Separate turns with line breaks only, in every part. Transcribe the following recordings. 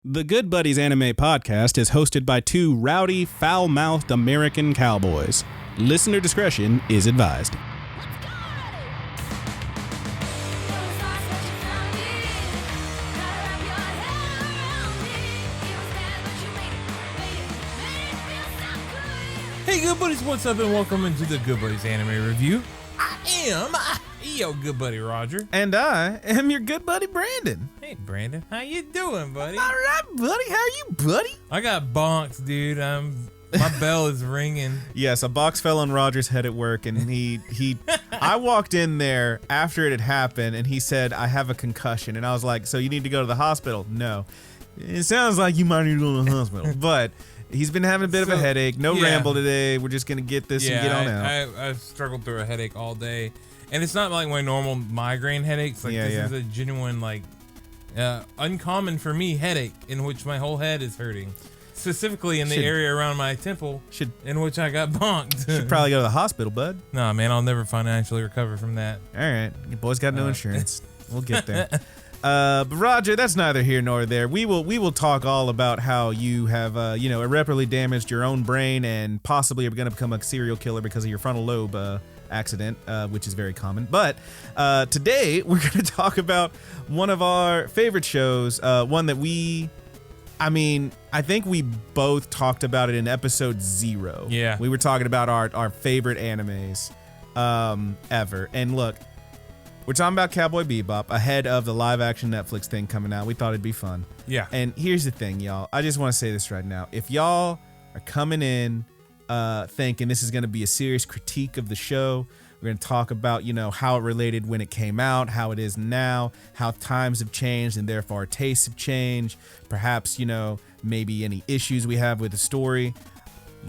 The Good Buddies Anime Podcast is hosted by two rowdy, foul-mouthed American cowboys. Listener discretion is advised.
Hey Good Buddies, what's up and welcome into the Good Buddies Anime Review. I am your good buddy Roger.
And I am your good buddy Brandon.
Hey Brandon, how you doing, buddy?
All right, buddy. How are you, buddy?
I got bonked, dude. My bell is ringing.
Yes, a box fell on Roger's head at work, and I walked in there after it had happened, and he said, I have a concussion. And I was like, so you need to go to the hospital? No. It sounds like you might need to go to the hospital. But he's been having a bit of a headache. No ramble today. We're just going to get this and get on out.
I struggled through a headache all day. And it's not like my normal migraine headaches. Like this is a genuine, uncommon for me headache in which my whole head is hurting. Specifically in the area around my temple in which I got bonked.
Should probably go to the hospital, bud.
Nah, man, I'll never financially recover from that.
All right. Your boy's got no insurance. We'll get there. But Roger, that's neither here nor there. We will talk all about how you have, irreparably damaged your own brain and possibly are going to become a serial killer because of your frontal lobe accident, which is very common. But today we're going to talk about one of our favorite shows, one that I think we both talked about it in episode 0.
Yeah.
We were talking about our favorite animes ever. And look, we're talking about Cowboy Bebop ahead of the live action Netflix thing coming out. We thought it'd be fun.
Yeah.
And here's the thing, y'all. I just want to say this right now. If y'all are coming in thinking this is going to be a serious critique of the show, we're going to talk about, how it related when it came out, how it is now, how times have changed and therefore our tastes have changed. Perhaps, maybe any issues we have with the story.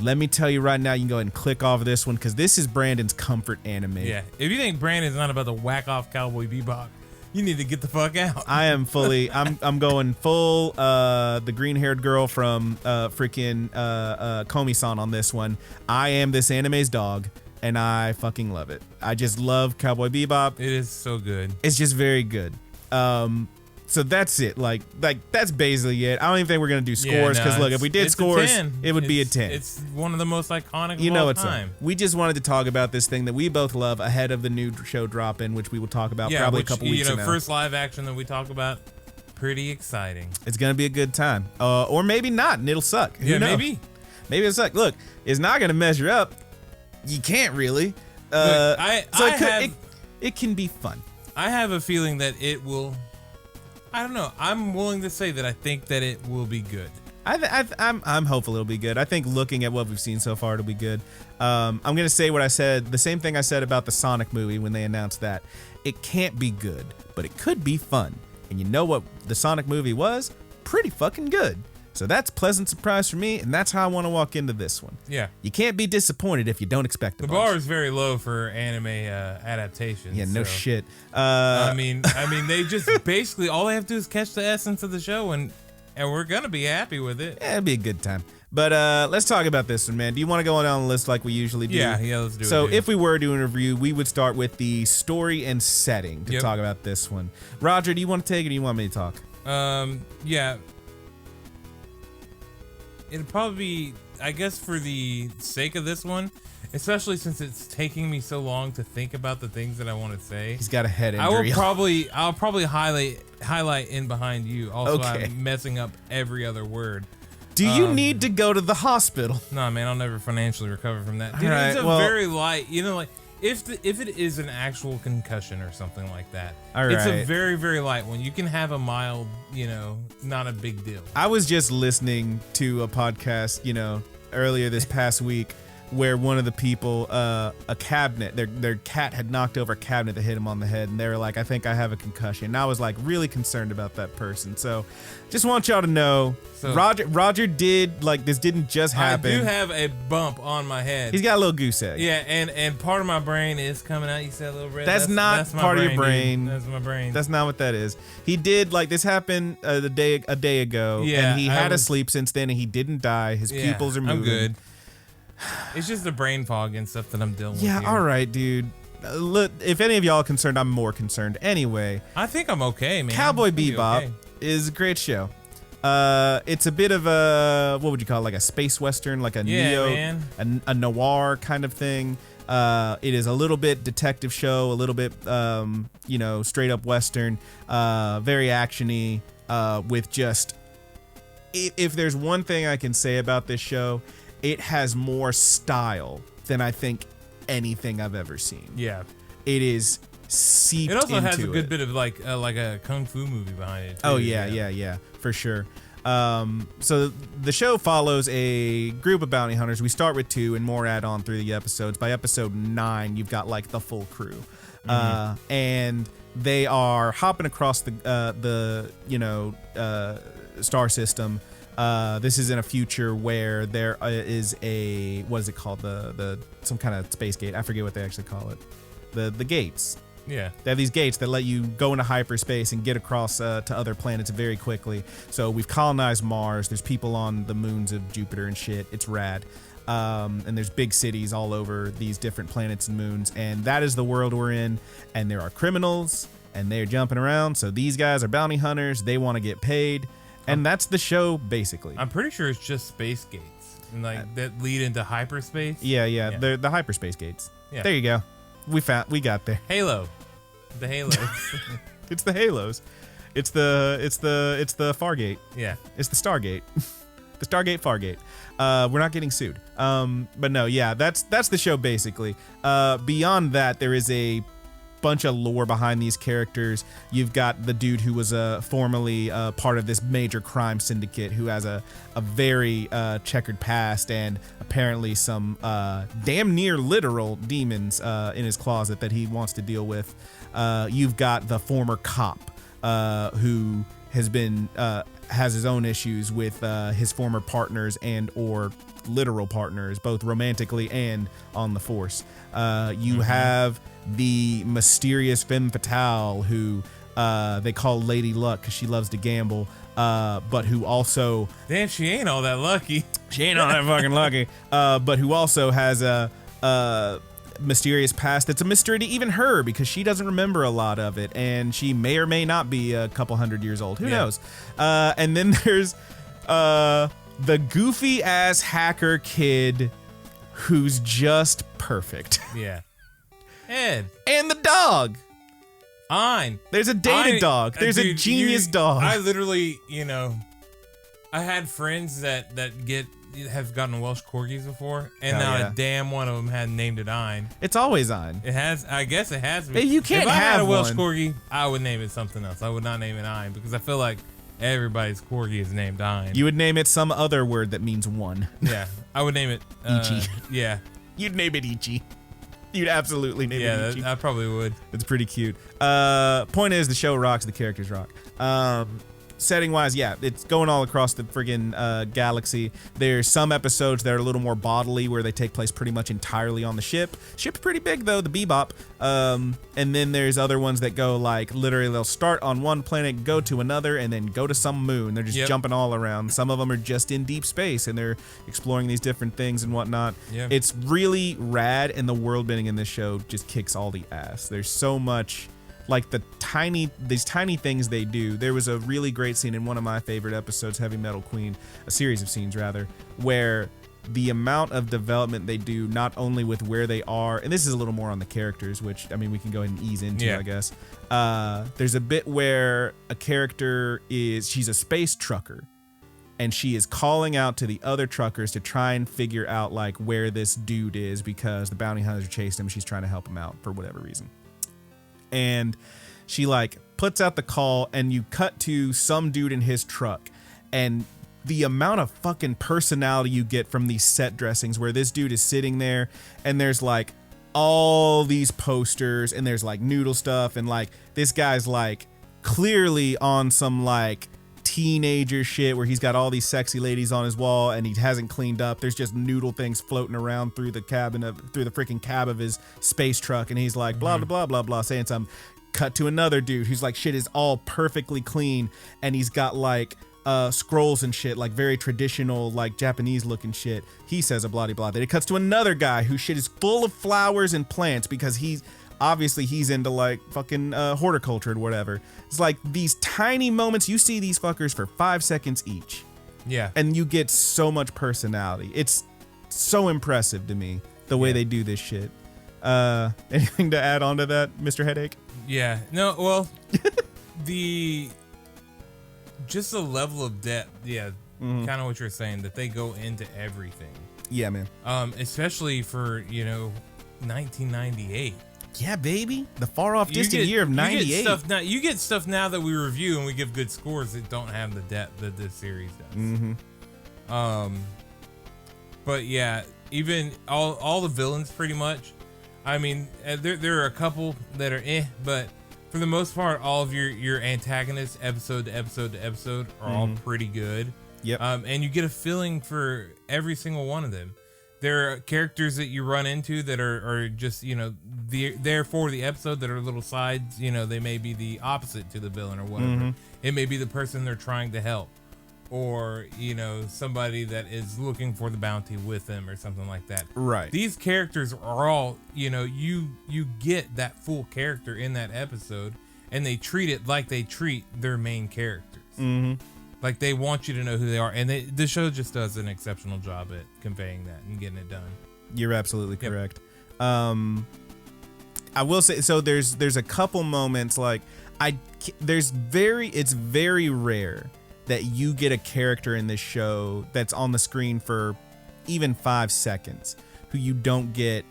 Let me tell you right now, you can go ahead and click off of this one because this is Brandon's comfort anime.
Yeah, if you think Brandon's not about to whack off Cowboy Bebop, you need to get the fuck out.
I am fully, I'm going full the green-haired girl from freaking Komi-san on this one. I am this anime's dog, and I fucking love it. I just love Cowboy Bebop.
It is so good.
It's just very good. So that's it. Like that's basically it. I don't even think we're gonna do scores because look, if we did scores, it would be a 10.
It's one of the most iconic of all time.
We just wanted to talk about this thing that we both love ahead of the new show drop-in, which we will talk about probably a couple weeks from now.
First live action that we talk about, pretty exciting.
It's gonna be a good time, or maybe not, and it'll suck. Who knows?
Maybe
it'll suck. Look, it's not gonna measure up. You can't really.
Look,
it can be fun.
I have a feeling that it will. I don't know. I'm willing to say that I think that it will be good.
I'm hopeful it'll be good. I think looking at what we've seen so far, it'll be good. I'm gonna say what I said, the same thing I said about the Sonic movie when they announced that. It can't be good, but it could be fun. And you know what the Sonic movie was? Pretty fucking good. So that's a pleasant surprise for me, and that's how I want to walk into this one.
Yeah.
You can't be disappointed if you don't expect
the bar is very low for anime adaptations.
Yeah, no shit.
I mean, they just basically all they have to do is catch the essence of the show, and we're gonna be happy with it.
Yeah, it'll be a good time. But let's talk about this one, man. Do you want to go down the list like we usually do?
Yeah, let's do it.
So if we were doing a review, we would start with the story and setting to talk about this one. Roger, do you want to take it or do you want me to talk?
Yeah. It'd probably be, I guess, for the sake of this one, especially since it's taking me so long to think about the things that I want to say.
He's got a head injury.
I'll probably highlight in behind you. Also, okay. I'm messing up every other word.
Do you need to go to the hospital?
Nah, man, I'll never financially recover from that. Dude, it's very light, if it is an actual concussion or something like that, it's a very, very light one. You can have a mild, not a big deal.
I was just listening to a podcast, earlier this past week where one of the people, a cabinet, their cat had knocked over a cabinet that hit him on the head, and they were like, I think I have a concussion. And I was like really concerned about that person. So just want y'all to know, Roger did, this didn't just happen.
I do have a bump on my head.
He's got a little goose egg.
Yeah, and part of my brain is coming out. You said a little red.
That's not part of your brain.
Dude. That's my brain.
That's not what that is. He did, this happened a day ago, and he had a sleep since then, and he didn't die. His pupils are moving.
I'm good. It's just the brain fog and stuff that I'm dealing with.
Yeah, all right, dude. Look, if any of y'all are concerned, I'm more concerned. Anyway,
I think I'm okay, man.
Cowboy Bebop is a great show. It's a bit of a, what would you call it, like a space western, like a a noir kind of thing. It is a little bit detective show, a little bit, straight up western, very actiony, with just, if there's one thing I can say about this show, it has more style than I think anything I've ever seen.
Yeah.
It is seeped into it.
It also has a good bit of like a kung fu movie behind it too.
Oh yeah, for sure. So the show follows a group of bounty hunters. We start with 2 and more add on through the episodes. By episode 9, you've got like the full crew. And they are hopping across the star system. This is in a future where there is a, what is it called? The some kind of space gate. I forget what they actually call it. The gates.
Yeah.
They have these gates that let you go into hyperspace and get across to other planets very quickly. So we've colonized Mars. There's people on the moons of Jupiter and shit. It's rad. And there's big cities all over these different planets and moons. And that is the world we're in. And there are criminals and they're jumping around. So these guys are bounty hunters. They want to get paid. And that's the show, basically.
I'm pretty sure it's just space gates and like that lead into hyperspace.
Yeah. They're the hyperspace gates.
Yeah.
There you go. We got there.
Halo. The Halos.
It's the Halos. It's the Fargate.
Yeah.
It's the Stargate. The Stargate Fargate. We're not getting sued. But no, yeah, that's the show basically. Beyond that, there is a bunch of lore behind these characters. You've got the dude who was formerly part of this major crime syndicate who has a very checkered past and apparently some damn near literal demons in his closet that he wants to deal with. You've got the former cop who has been has his own issues with his former partners and or literal partners, both romantically and on the force. You have the mysterious femme fatale who they call Lady Luck because she loves to gamble, but who also...
Damn, she ain't all that lucky.
She ain't all that fucking lucky. But who also has a mysterious past that's a mystery to even her because she doesn't remember a lot of it, and she may or may not be a couple hundred years old. Who knows? And then there's the goofy ass hacker kid who's just perfect.
Yeah. Ed.
And the dog.
Ein.
There's a dated dog. There's a genius dog.
I literally, I had friends that have gotten Welsh corgis before, and not a damn one of them had named it Ein.
It's always Ein.
It has. I guess it has. Been.
You can't
if I
have
had a Welsh
one.
corgi, I would name it something else. I would not name it Ein because I feel like everybody's corgi is named Ein.
You would name it some other word that means one.
Yeah, I would name it
Ichi.
Yeah,
you'd name it Ichi. You'd absolutely name it Ichi.
Yeah, I probably would.
It's pretty cute. Point is, the show rocks. The characters rock. Setting wise, yeah, it's going all across the friggin' galaxy. There's some episodes that are a little more bodily where they take place pretty much entirely on the ship. Ship's pretty big though, the Bebop. And then there's other ones that go like literally they'll start on one planet, go to another, and then go to some moon. They're just jumping all around. Some of them are just in deep space and they're exploring these different things and whatnot.
Yeah.
It's really rad, and the world building in this show just kicks all the ass. There's so much. Like these tiny things they do. There was a really great scene in one of my favorite episodes, Heavy Metal Queen, a series of scenes rather, where the amount of development they do, not only with where they are, and this is a little more on the characters, which I mean we can go ahead and ease into, I guess. There's a bit where a character she's a space trucker, and she is calling out to the other truckers to try and figure out like where this dude is because the bounty hunters are chasing him. She's trying to help him out for whatever reason. And she like puts out the call and you cut to some dude in his truck, and the amount of fucking personality you get from these set dressings where this dude is sitting there and there's like all these posters and there's like noodle stuff, and like this guy's like clearly on some like teenager shit where he's got all these sexy ladies on his wall and he hasn't cleaned up. There's just noodle things floating around through the freaking cab of his space truck, and he's like blah blah blah blah saying something. Cut to another dude who's like shit is all perfectly clean, and he's got like scrolls and shit, like very traditional like Japanese looking shit. He says a blah blah. Then it cuts to another guy whose shit is full of flowers and plants because he's Obviously, he's into like fucking horticulture or whatever. It's like these tiny moments. You see these fuckers for 5 seconds each.
Yeah.
And you get so much personality. It's so impressive to me the way they do this shit. Anything to add on to that, Mr. Headache?
Yeah. No, well, just the level of depth. Yeah. Kind of what you're saying, that they go into everything.
Yeah, man.
Especially for, 1998.
Yeah, baby. The far off distant year of 98.
You get stuff now that we review and we give good scores that don't have the depth that this series does. But yeah, even all the villains pretty much. I mean, there are a couple that are but for the most part, all of your antagonists, episode to episode to episode, are all pretty good.
Yep.
And you get a feeling for every single one of them. There are characters that you run into that are just, there for the episode, that are little sides. They may be the opposite to the villain or whatever. It may be the person they're trying to help, or, somebody that is looking for the bounty with them or something like that.
Right.
These characters are all, you get that full character in that episode, and they treat it like they treat their main characters. Like, they want you to know who they are, and the show just does an exceptional job at conveying that and getting it done.
You're absolutely correct. I will say, so there's a couple moments like it's very rare that you get a character in this show that's on the screen for even 5 seconds who you don't get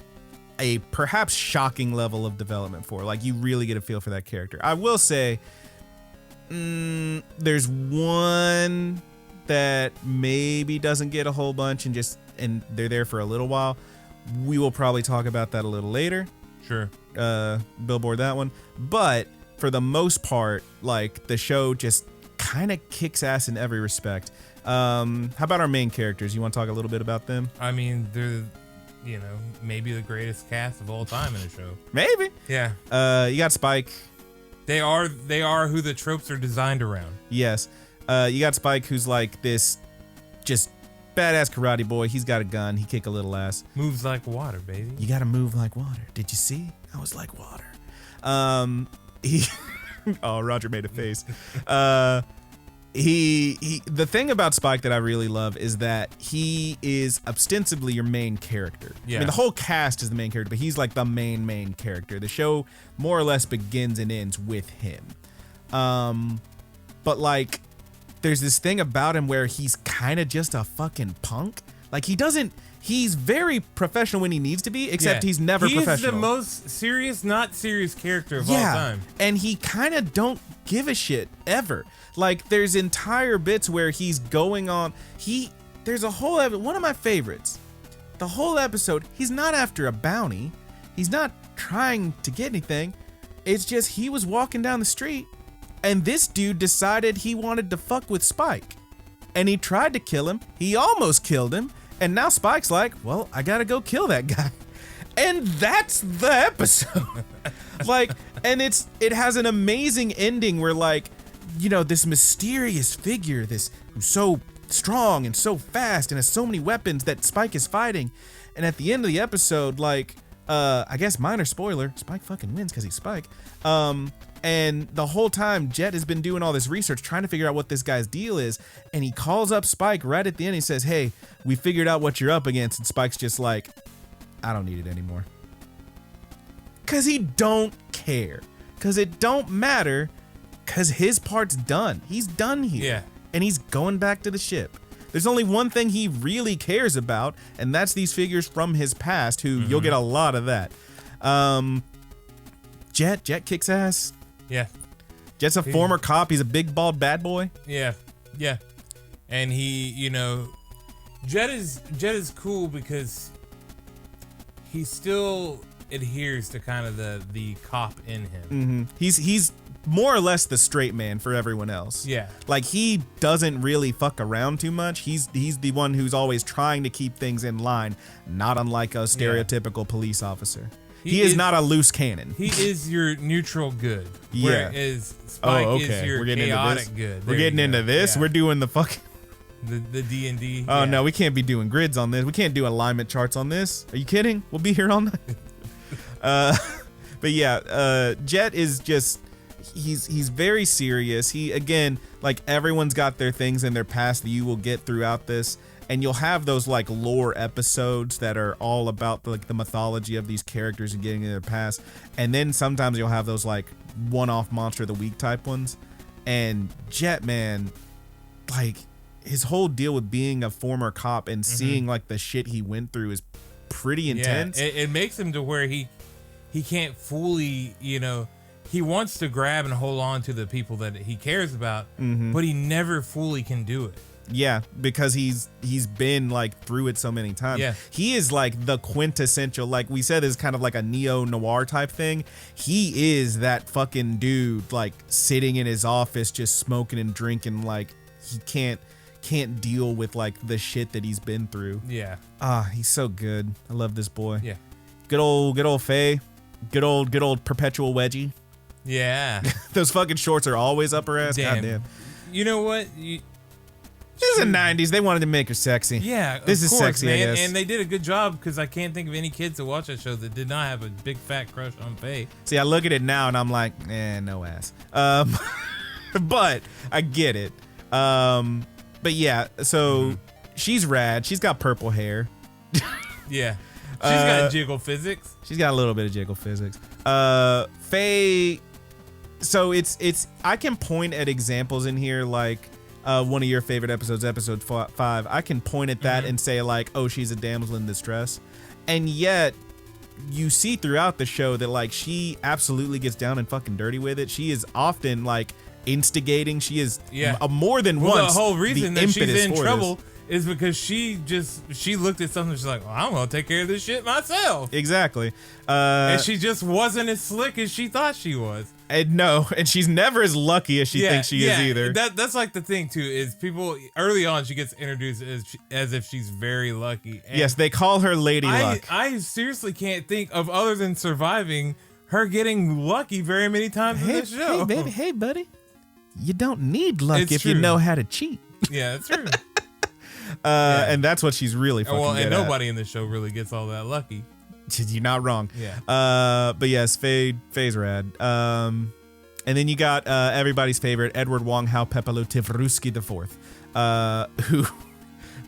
a perhaps shocking level of development for. Like, you really get a feel for that character. I will say, there's one that maybe doesn't get a whole bunch and they're there for a little while. We will probably talk about that a little later.
Sure.
Billboard that one. But for the most part, like, the show just kind of kicks ass in every respect. How about our main characters? You want to talk a little bit about them?
I mean, they're, maybe the greatest cast of all time in a show.
Maybe.
Yeah.
You got Spike.
They are who the tropes are designed around.
Yes. You got Spike, who's like this just badass karate boy. He's got a gun. He kick a little ass.
Moves like water, baby.
You got to move like water. Did you see? I was like water. Oh, Roger made a face. The thing about Spike that I really love is that he is ostensibly your main character.
Yeah.
I mean, the whole cast is the main character, but he's like the main character. The show more or less begins and ends with him. But like, there's this thing about him where he's kind of just a fucking punk. Like, he's very professional when he needs to be, except he's never professional.
He's the most serious, not serious character of all time.
And he kind of don't give a shit ever. Like, there's entire bits where he's going on. There's a whole one of my favorites. The whole episode, he's not after a bounty. He's not trying to get anything. It's just he was walking down the street, and this dude decided he wanted to fuck with Spike. And he tried to kill him. He almost killed him. And now Spike's like, well, I gotta go kill that guy. And that's the episode. Like, and it has an amazing ending where, like, this mysterious figure, this so strong and so fast and has so many weapons that Spike is fighting. And at the end of the episode, like, I guess minor spoiler, Spike fucking wins because he's Spike. And the whole time, Jet has been doing all this research trying to figure out what this guy's deal is. And he calls up Spike right at the end. He says, hey, we figured out what you're up against. And Spike's just like, I don't need it anymore. Because he don't care. Because it don't matter. Because his part's done. He's done here.
Yeah.
And he's going back to the ship. There's only one thing he really cares about, and that's these figures from his past, who you'll get a lot of that. Jet kicks ass.
Yeah.
Jet's a former cop. He's a big, bald bad boy.
Yeah. Yeah. And he, Jet is cool because he still adheres to kind of the cop in him.
He's more or less the straight man for everyone else.
Yeah.
Like, he doesn't really fuck around too much. He's the one who's always trying to keep things in line, not unlike a stereotypical police officer. He is not a loose cannon.
He is your neutral good.
Yeah.
Whereas Spike is your chaotic good.
We're getting into this.
Yeah.
We're doing the fucking...
The D&D.
Oh, no, we can't be doing grids on this. We can't do alignment charts on this. Are you kidding? We'll be here all night. But yeah, Jet is just he's very serious. He, again, like, everyone's got their things in their past that you will get throughout this, and you'll have those like lore episodes that are all about like the mythology of these characters and getting in their past, and then sometimes you'll have those like one-off monster of the week type ones. And Jet, man, like, his whole deal with being a former cop and seeing like the shit he went through is pretty intense.
Yeah, it makes him to where he can't fully, he wants to grab and hold on to the people that he cares about, but he never fully can do it.
Yeah, because he's been like through it so many times.
Yeah.
He is like the quintessential, like we said, is kind of like a neo-noir type thing. He is that fucking dude, like, sitting in his office just smoking and drinking, like he can't deal with like the shit that he's been through.
Yeah.
He's so good. I love this boy.
Yeah.
Good old Faye. Good old perpetual wedgie.
Yeah.
Those fucking shorts are always up her ass.
Damn.
Goddamn.
You know what?
This is the 90s. They wanted to make her sexy.
Yeah,
this is
course,
sexy,
man.
I guess.
And they did a good job, because I can't think of any kids that watch that show that did not have a big fat crush on Faye.
See, I look at it now and I'm like, no ass. But I get it. But yeah, so she's rad. She's got purple hair.
Yeah. She's got jiggle physics.
She's got a little bit of jiggle physics. Faye, so it's I can point at examples in here like one of your favorite episodes, episode 5. I can point at that and say like, oh, she's a damsel in distress. And yet you see throughout the show that like she absolutely gets down and fucking dirty with it. She is often like instigating. She is more than once.
The whole reason that she's in trouble
is
because she looked at something. She's like, well, I'm gonna take care of this shit myself.
Exactly.
And she just wasn't as slick as she thought she was.
And no, and she's never as lucky as she thinks she is either.
That's like the thing too, is people early on she gets introduced as if she's very lucky. And
yes, they call her Lady Luck.
I seriously can't think of, other than surviving, her getting lucky very many times in this show.
Hey baby, hey buddy, you don't need luck
It's
if
true.
you know how to cheat.
Yeah, that's true.
And that's what she's really fucking good
and
at.
nobody in the show really gets all that lucky.
You're not wrong.
Yeah.
But yes, Faye's rad. And then you got everybody's favorite Edward Wong Hao Pepelu Tivruski IV,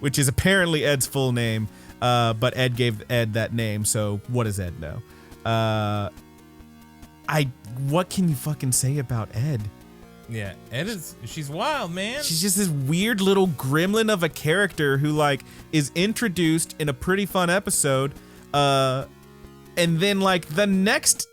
which is apparently Ed's full name, but Ed gave Ed that name, so what does Ed know? What can you fucking say about Ed?
Yeah, she's wild, man.
She's just this weird little gremlin of a character who like is introduced in a pretty fun episode, and then like the next,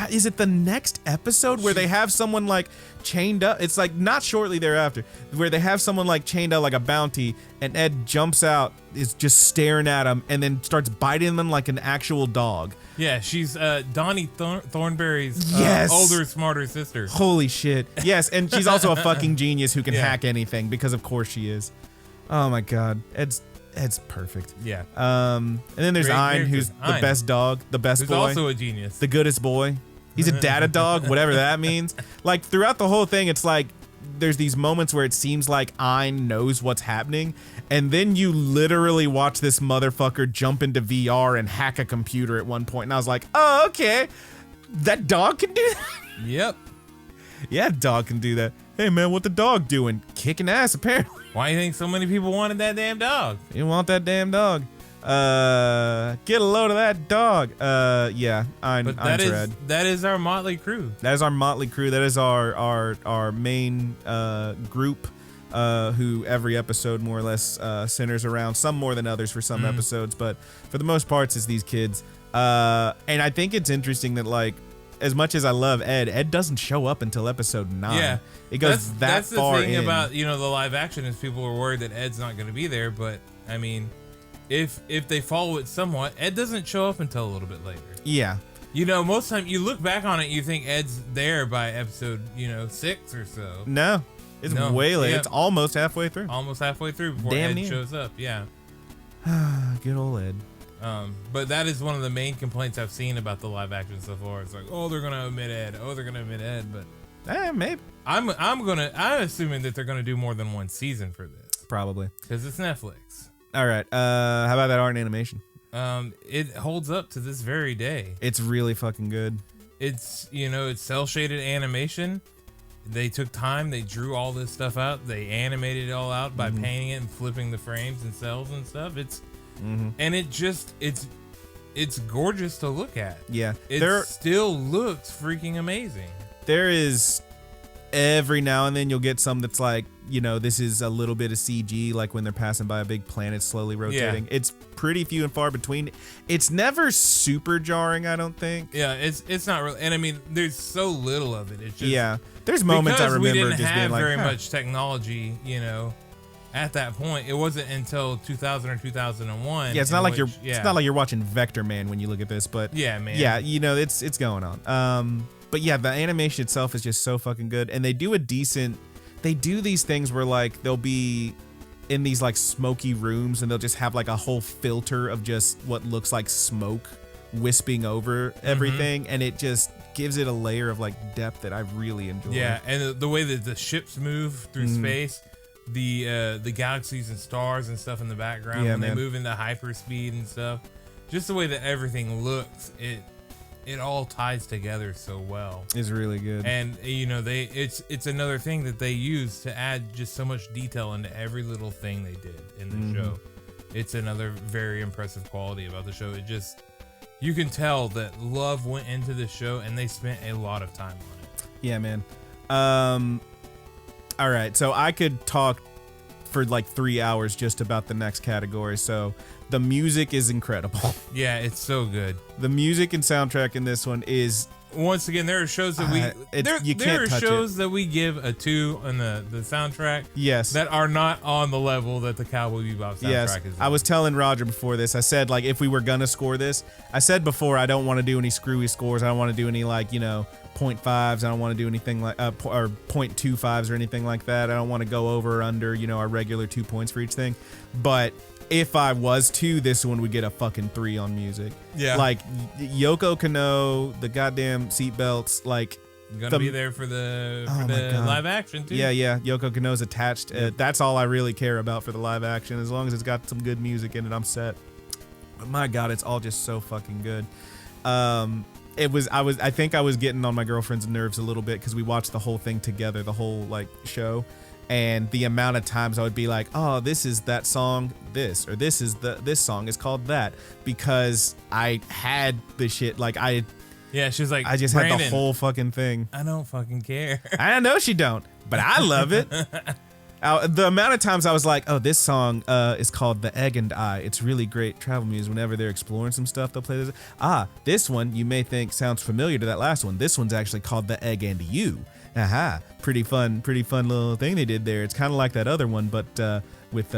is it the next episode where they have someone like chained up? It's like not shortly thereafter where they have someone like chained up like a bounty, and Ed jumps out, is just staring at him, and then starts biting them like an actual dog.
Yeah, she's Donnie Thornberry's older, smarter sister.
Holy shit. Yes, and she's also a fucking genius who can hack anything, because of course she is. Oh my god. Ed's perfect.
Yeah.
And then there's Ein, who's the best dog, the best boy.
Who's also a genius.
The goodest boy. He's a data dog, whatever that means. Like throughout the whole thing, it's like there's these moments where it seems like Ein knows what's happening, and then you literally watch this motherfucker jump into VR and hack a computer at one point, and I was like, oh, okay, that dog can do that?
Yep.
Yeah, dog can do that. Hey man, what the dog doing? Kicking ass, apparently.
Why do you think so many people wanted that damn dog?
You want that damn dog? Get a load of that dog. Yeah,
that is our motley crew.
That is our motley crew. That is our main group, who every episode more or less centers around. Some more than others for some episodes, but for the most parts, it's these kids. And I think it's interesting that like, as much as I love Ed doesn't show up until episode 9. Yeah, it goes that's far in.
That's the thing about the live action is people are worried that Ed's not going to be there, but I mean, if they follow it somewhat, Ed doesn't show up until a little bit later.
Yeah.
Most time you look back on it, you think Ed's there by episode 6 or so.
No, it's way late. Yeah. It's almost halfway through.
Almost halfway through before Ed shows up. Yeah.
Good old Ed.
But that is one of the main complaints I've seen about the live action so far. It's like, oh, they're gonna omit Ed. Oh, they're gonna omit Ed. But
maybe
I'm assuming that they're gonna do more than one season for this.
Probably
because it's Netflix.
All right. How about that art and animation?
It holds up to this very day.
It's really fucking good.
it's cell shaded animation. They took time. They drew all this stuff out. They animated it all out by painting it and flipping the frames and cells and stuff. And it's gorgeous to look at.
Yeah,
it still looks freaking amazing.
There is every now and then you'll get some that's like, this is a little bit of CG, like when they're passing by a big planet slowly rotating. Yeah. It's pretty few and far between. It's never super jarring, I don't think.
Yeah, it's not really. And I mean, there's so little of it. It's just
there's moments I remember
we didn't
just
have
being like,
very much technology, at that point. It wasn't until 2000 or 2001.
Yeah, it's not like you're watching Vector Man when you look at this, but
yeah, man.
Yeah, it's going on. But yeah, the animation itself is just so fucking good, and they do these things where like they'll be in these like smoky rooms and they'll just have like a whole filter of just what looks like smoke wisping over everything, and it just gives it a layer of like depth that I really enjoy.
Yeah, and the way that the ships move through space, the galaxies and stars and stuff in the background when they move into hyperspeed and stuff, just the way that everything looks, it all ties together so well.
It's really good.
And it's another thing that they use to add just so much detail into every little thing they did in the show. It's another very impressive quality about the show. You can tell that love went into the show and they spent a lot of time on it.
Yeah, man. All right, so I could talk for like 3 hours just about the next category. So the music is incredible.
Yeah, it's so good.
The music and soundtrack in this one is,
once again, there are shows that that we give a 2 on the soundtrack.
Yes,
that are not on the level that the Cowboy Bebop soundtrack is.
I was telling Roger before this. I said like if we were gonna score this, I said before I don't want to do any screwy scores. I don't want to do any like 0.5s. I don't want to do anything like or 0.25s or anything like that. I don't want to go over or under our regular 2 points for each thing. But if I was to, this one would get a fucking 3 on music. Yeah. Like Yoko Kano, the goddamn seatbelts, like
gonna be there for the live action too.
Yeah. Yoko Kano's attached. That's all I really care about for the live action. As long as it's got some good music in it, I'm set. But my God, it's all just so fucking good. I think I was getting on my girlfriend's nerves a little bit because we watched the whole thing together, the whole like show. And the amount of times I would be like, oh, this is that song, this, or this song is called that, because I had the shit, like
she was like,
I just had the whole fucking thing.
I don't fucking care.
I know she don't, but I love it. The amount of times I was like, oh, this song is called The Egg and I. It's really great travel music. Whenever they're exploring some stuff, they'll play this. This one you may think sounds familiar to that last one. This one's actually called The Egg and You. Aha, pretty fun little thing they did there. It's kind of like that other one, but with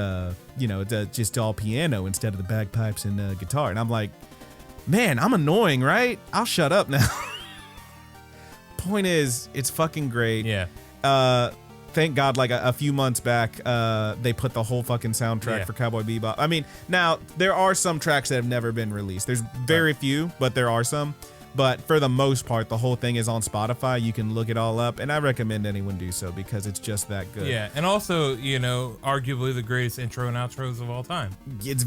just all piano instead of the bagpipes and guitar. And I'm like, man, I'm annoying, right? I'll shut up now. Point is, it's fucking great.
Yeah.
Thank God, like a few months back, they put the whole fucking soundtrack for Cowboy Bebop. I mean, now there are some tracks that have never been released. There's very few, but there are some. But for the most part, the whole thing is on Spotify. You can look it all up, and I recommend anyone do so because it's just that good.
Yeah, and also, arguably the greatest intro and outros of all time.
It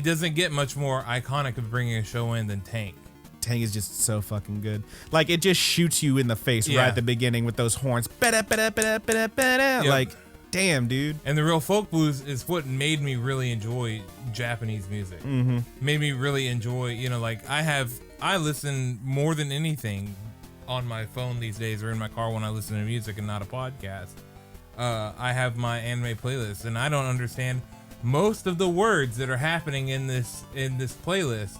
doesn't get much more iconic of bringing a show in than Tank.
Tank is just so fucking good. Like, it just shoots you in the face right at the beginning with those horns. Like, damn, dude.
And the real folk blues is what made me really enjoy Japanese music. Made me really enjoy, I listen more than anything on my phone these days or in my car when I listen to music and not a podcast. I have my anime playlist, and I don't understand most of the words that are happening in this playlist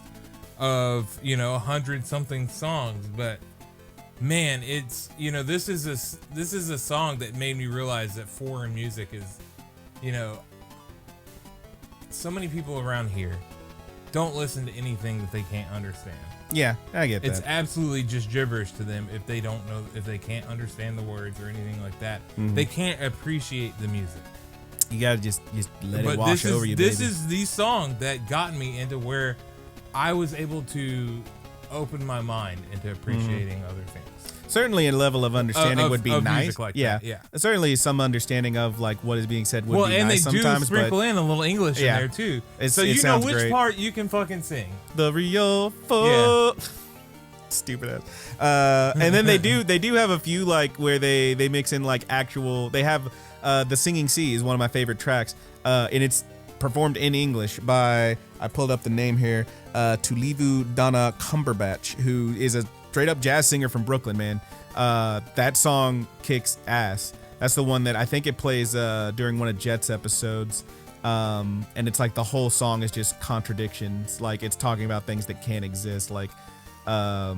of 100 something songs, but man, it's this is a song that made me realize that foreign music is so many people around here don't listen to anything that they can't understand.
Yeah, I get that.
It's absolutely just gibberish to them if they don't know, if they can't understand the words or anything like that. They can't appreciate the music.
You gotta just let it wash over you, baby.
This is the song that got me into where I was able to open my mind into appreciating other things.
Certainly a level of understanding would be nice.
Like
yeah. Certainly some understanding of like what is being said would be nice sometimes.
Well, and they do sprinkle in a little English in there too. So you know which
great.
part you can fucking sing.
The real folk. Stupid ass. And then they do have a few like where they mix in like actual. They have The Singing Sea is one of my favorite tracks, and it's performed in English by, I pulled up the name here, Tulivu Donna Cumberbatch, who is a straight up jazz singer from Brooklyn, man. That song kicks ass. That's the one that I think it plays during one of Jet's episodes. And it's like the whole song is just contradictions. Like it's talking about things that can't exist. Like, I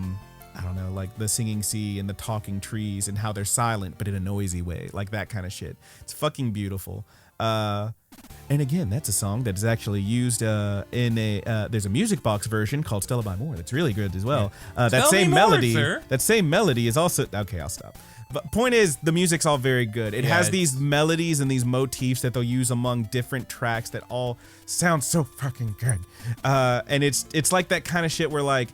don't know, like the singing sea and the talking trees and how they're silent, but in a noisy way. Like that kind of shit. It's fucking beautiful. And again, that's a song that is actually used in a there's a music box version called Stella by Moore that's really good as well. That same melody, that same melody is also okay. I'll stop. But point is, the music's all very good. It has these melodies and these motifs that they'll use among different tracks that all sound so fucking good. And it's like that kind of shit where like,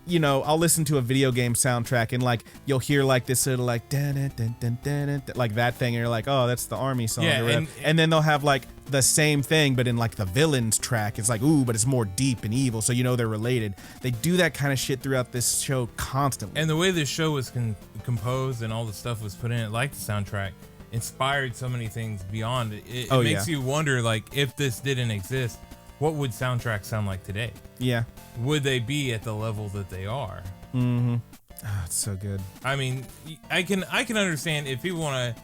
you know, I'll listen to a video game soundtrack and like you'll hear like this sort of like dun, dun, dun, dun, dun, like that thing, and you're like, oh, that's the army song.
Yeah,
and then they'll have like the same thing, but in like the villains track. It's like, ooh, but it's more deep and evil, so you know they're related. They do that kind of shit throughout this show constantly.
And the way this show was composed and all the stuff was put in it, like the soundtrack, inspired so many things beyond it. It makes you wonder, like, if this didn't exist, what would soundtracks sound like today?
Yeah.
Would they be at the level that they are?
Mm-hmm. Oh, it's so good.
I mean, I can understand if people want to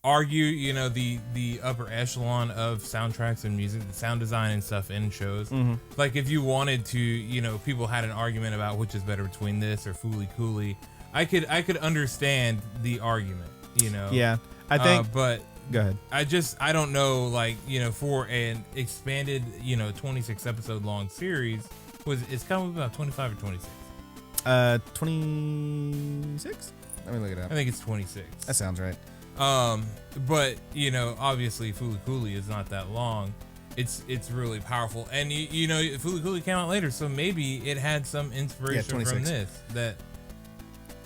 argue, you know, the upper echelon of soundtracks and music, the sound design and stuff in shows. Mm-hmm. Like if you wanted to, you know, people had an argument about which is better between this or Fooly Cooley. I could understand the argument, you know.
Yeah, I think.
But
go ahead.
I don't know, like, you know, for an expanded, you know, 26 episode long series, it's kind of about 25 or 26.
26? Let me look it up.
I think it's 26.
That sounds right.
But you know, obviously Fooly Cooley is not that long. It's really powerful, and you know, Fooly Cooley came out later, so maybe it had some inspiration from this. That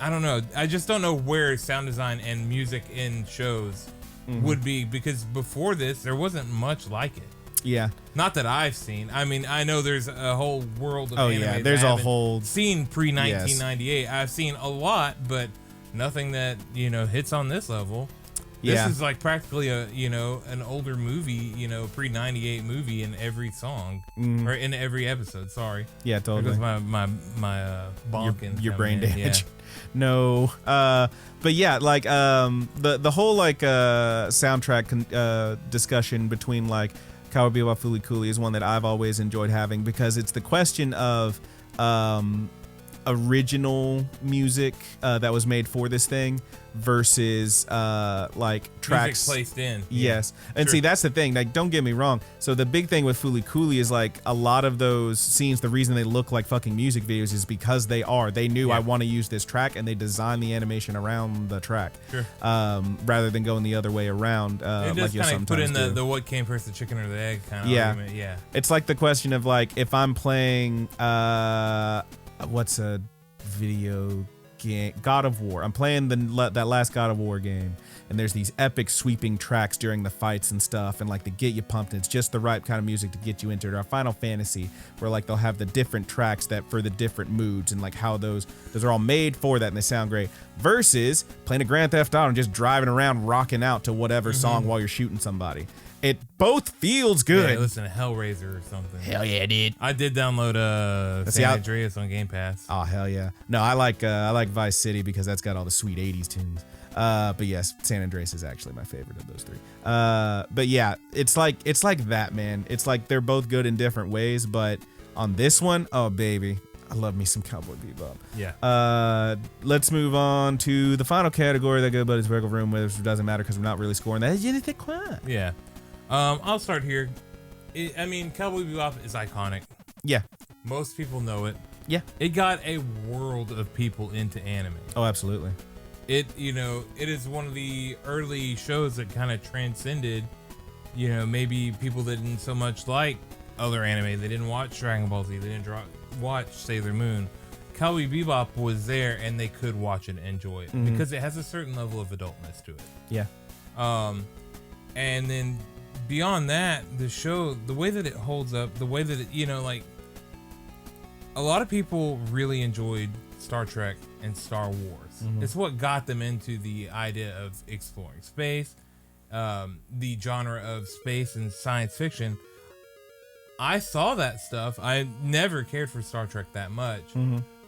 I don't know. I just don't know where sound design and music in shows would be, because before this there wasn't much like it. Yeah. Not that I've seen. I mean, I know there's a whole world of anime. Yeah,
there's a whole
seen pre-1998. Yes. I've seen a lot, but nothing that, you know, hits on this level. This is like practically a, you know, an older movie, you know, pre-98 movie in every song or in every episode. Sorry.
Yeah, totally.
Because my bonk and
your brain damage. Yeah. No. But yeah, like the whole like soundtrack discussion between like Cowboy Bebop, Fooly Cooley is one that I've always enjoyed having, because it's the question of original music that was made for this thing versus like tracks
music placed in.
Yes. And see, that's the thing, like, don't get me wrong, so the big thing with Fooly Cooley is like a lot of those scenes, the reason they look like fucking music videos is because they knew I want to use this track, and they designed the animation around the track. Sure. Rather than going the other way around,
it
like
you sometimes put in the what came first, the chicken or the egg kind of argument. Yeah.
It's like the question of like, if I'm playing what's a video game, God of War. I'm playing that last God of War game, and there's these epic sweeping tracks during the fights and stuff, and like to get you pumped, and it's just the right kind of music to get you into it. Or Final Fantasy, where like they'll have the different tracks that for the different moods, and like how those are all made for that, and they sound great. Versus playing a Grand Theft Auto and just driving around rocking out to whatever song while you're shooting somebody. It both feels good.
Yeah, listen to Hellraiser or something.
Hell yeah, dude.
I did download San Andreas on Game Pass.
Oh hell yeah. No, I like Vice City because that's got all the sweet 80s tunes. But yes, San Andreas is actually my favorite of those three. But yeah, it's like that, man. It's like they're both good in different ways, but on this one, oh baby, I love me some Cowboy Bebop.
Yeah.
Let's move on to the final category that Good Buddy's Wiggle Room, which doesn't matter because we're not really scoring that.
Yeah. I'll start here. I mean, Cowboy Bebop is iconic.
Yeah.
Most people know it.
Yeah.
It got a world of people into anime.
Oh, absolutely.
It is one of the early shows that kind of transcended, you know, maybe people that didn't so much like other anime. They didn't watch Dragon Ball Z. They didn't watch Sailor Moon. Cowboy Bebop was there, and they could watch it and enjoy it because it has a certain level of adultness to it.
Yeah.
And then beyond that, the show, the way that it holds up, the way that it, you know, like, a lot of people really enjoyed Star Trek and Star Wars. It's what got them into the idea of exploring space, the genre of space and science fiction. I saw that stuff. I never cared for Star Trek that much.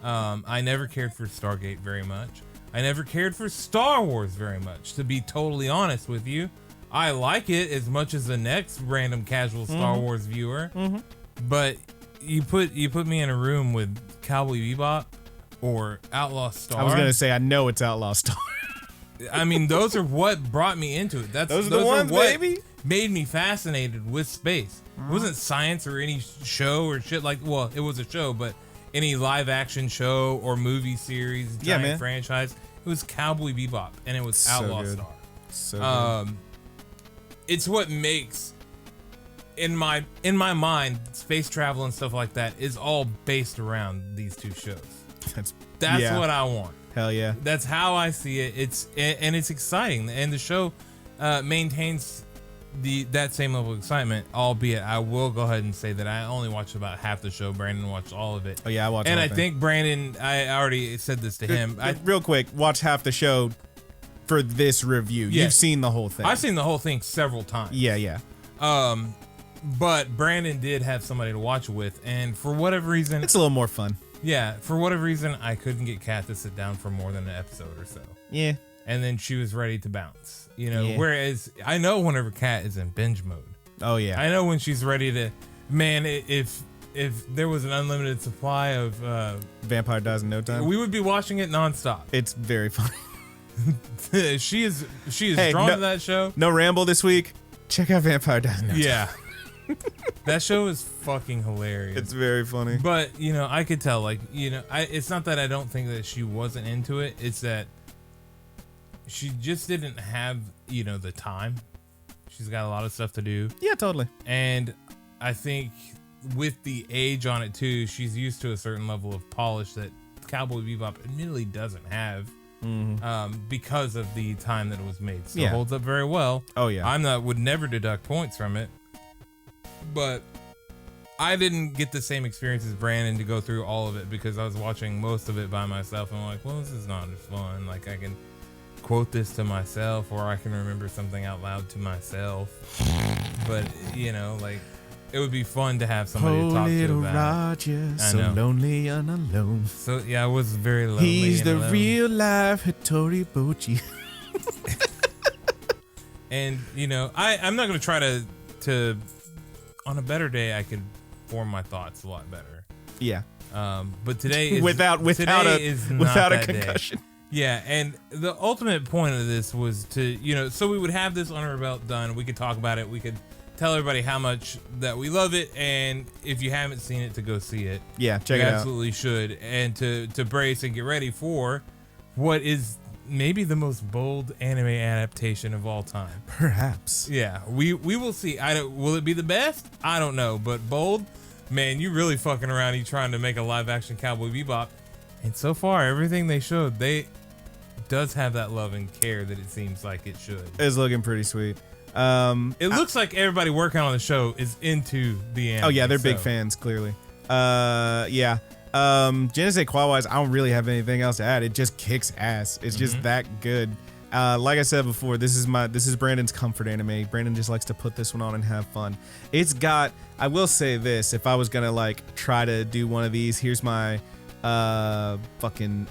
I never cared for Stargate very much. I never cared for Star Wars very much, to be totally honest with you. I like it as much as the next random casual Star Wars viewer. But you put me in a room with Cowboy Bebop or Outlaw Star.
I was gonna say, I know it's Outlaw Star.
I mean, those are what brought me into it. Those are what baby? Made me fascinated with space. It wasn't science or any show or shit like. Well, it was a show, but any live action show or movie series, giant franchise, it was Cowboy Bebop and it was
So
Outlaw
good.
Star.
So good.
It's what makes in my mind space travel and stuff like that is all based around these two shows. That's what I want.
Hell yeah.
That's how I see it. It's exciting, and the show maintains that same level of excitement. Albeit, I will go ahead and say that I only watched about half the show. Brandon watched all of it.
Oh yeah, I watched.
And I
thing.
think Brandon, I already said this to him.
Real quick, watch half the show for this review.
Yes.
You've seen the whole thing.
I've seen the whole thing several times.
Yeah.
But Brandon did have somebody to watch it with, and for whatever reason,
It's a little more fun.
yeah, for whatever reason, I couldn't get Kat to sit down for more than an episode or so.
Yeah.
And then she was ready to bounce, you know.
Yeah.
Whereas I know whenever Kat is in binge mode,
Oh yeah.
I know when she's ready to. Man, if there was an unlimited supply of,
Vampire Dies in No Time.
we would be watching it nonstop.
It's very funny.
she is
Hey,
drawn
no-
to that show.
No ramble this week. Check out Vampire Dies in No Time.
Yeah, that show is fucking hilarious.
It's very funny.
But you know, I could tell, like, you know, it's not that I don't think that she wasn't into it. It's that she just didn't have, you know, the time. She's got a lot of stuff to do.
Yeah, totally.
And I think with the age on it too, she's used to a certain level of polish that Cowboy Bebop admittedly doesn't have, because of the time that it was made. So it holds up very well.
Oh yeah.
Would never deduct points from it, but I didn't get the same experience as Brandon to go through all of it because I was watching most of it by myself. And I'm like, well, this is not as fun. Like, I can quote this to myself, or I can remember something out loud to myself. But you know, like, it would be fun to have somebody to talk to about.
Roger,
I
so
know.
lonely and alone.
So yeah, I was very lonely.
He's
and
the
alone.
real life Hattori Bochi.
And you know, I'm not gonna try to on a better day I could form my thoughts a lot better.
Yeah.
But today is,
without
today is not
without a
that day.
concussion.
Yeah, and the ultimate point of this was to, you know, so we would have this under our belt done. We could talk about it. We could tell everybody how much that we love it, and if you haven't seen it, to go see it.
Yeah, check
you
it out.
absolutely should, and to brace and get ready for what is maybe the most bold anime adaptation of all time.
Perhaps.
Yeah, we will see. Will it be the best? I don't know, but bold, man, you really fucking around. You trying to make a live action Cowboy Bebop, and so far everything they showed, does have that love and care that it seems like it should.
It's looking pretty sweet.
It looks like everybody working on the show is into the anime.
Oh yeah, they're big fans, clearly. Yeah. Genesee Quad-wise, I don't really have anything else to add. It just kicks ass. It's just that good. Like I said before, this is Brandon's comfort anime. Brandon just likes to put this one on and have fun. It's got, I will say this, if I was gonna like try to do one of these, here's my fucking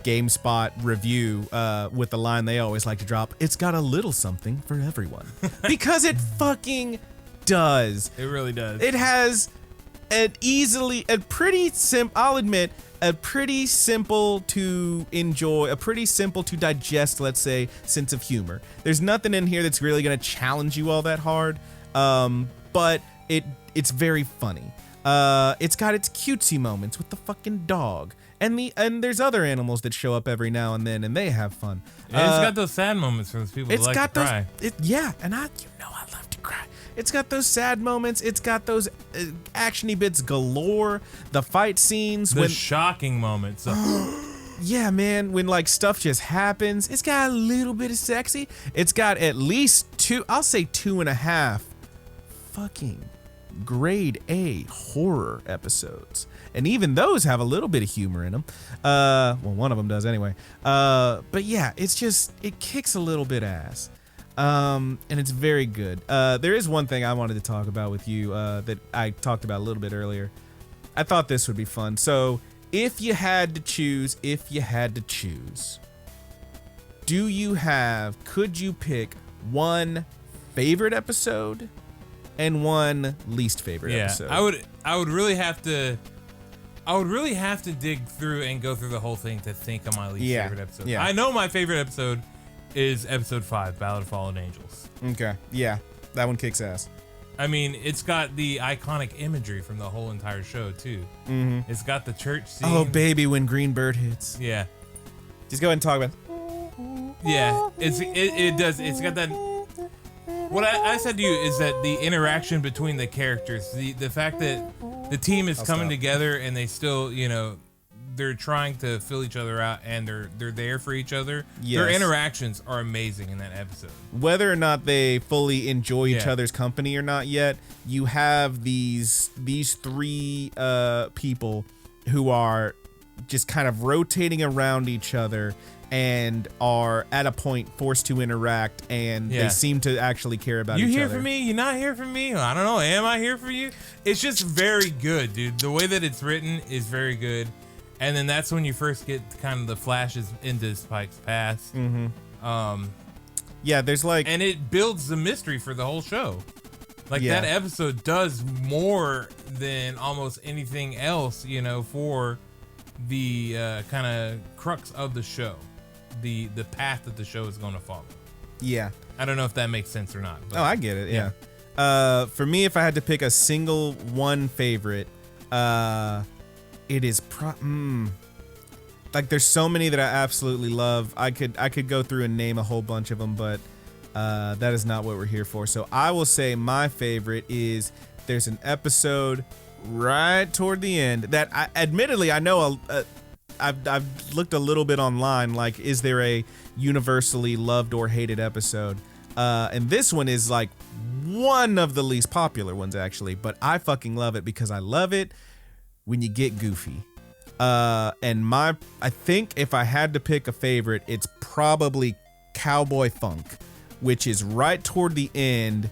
GameSpot review with the line they always like to drop. It's got a little something for everyone. Because it fucking does.
It really does.
It has I'll admit, a pretty simple to enjoy, a pretty simple to digest, let's say, sense of humor. There's nothing in here that's really going to challenge you all that hard, but it's very funny. It's got its cutesy moments with the fucking dog. And there's other animals that show up every now and then, and they have fun.
And it's got those sad moments for those people that like to cry.
And I love to cry. It's got those sad moments. It's got those actiony bits galore. The fight scenes,
the shocking moments.
Yeah, man, when like stuff just happens. It's got a little bit of sexy. It's got at least 2.5 fucking grade A horror episodes. And even those have a little bit of humor in them. Well, one of them does anyway. But yeah, it kicks a little bit ass. And it's very good. There is one thing I wanted to talk about with you that I talked about a little bit earlier. I thought this would be fun. So if you had to choose, could you pick one favorite episode and one least favorite episode?
I would really have to dig through and go through the whole thing to think of my least favorite episode.
Yeah.
I know my favorite episode is episode 5, Ballad of Fallen Angels.
Okay. Yeah. That one kicks ass.
I mean, it's got the iconic imagery from the whole entire show too. Mm-hmm. It's got the church scene.
Oh baby, when Green Bird hits.
Yeah.
Just go ahead and talk about it.
Yeah. It does. It's got that. What I said to you is that the interaction between the characters, the fact that the team is coming together and they still, they're trying to fill each other out and they're there for each other. Yes. Their interactions are amazing in that episode.
Whether or not they fully enjoy each other's company or not yet, you have these three people who are just kind of rotating around each other and are at a point forced to interact, and they seem to actually care about each other.
You here for me? You not here for me? I don't know. Am I here for you? It's just very good, dude. The way that it's written is very good. And then that's when you first get kind of the flashes into Spike's past. Mm-hmm.
Yeah, there's like...
And it builds the mystery for the whole show. Like, that episode does more than almost anything else, for the kind of crux of the show. The path that the show is going to follow.
Yeah.
I don't know if that makes sense or not. But,
I get it, yeah. For me, if I had to pick a single one favorite, it is like there's so many that I absolutely love. I could go through and name a whole bunch of them, but that is not what we're here for. So I will say my favorite is there's an episode right toward the end that admittedly I know I've looked a little bit online, like, is there a universally loved or hated episode? And this one is like one of the least popular ones actually, but I fucking love it because I love it when you get goofy. And I think if I had to pick a favorite, it's probably Cowboy Funk, which is right toward the end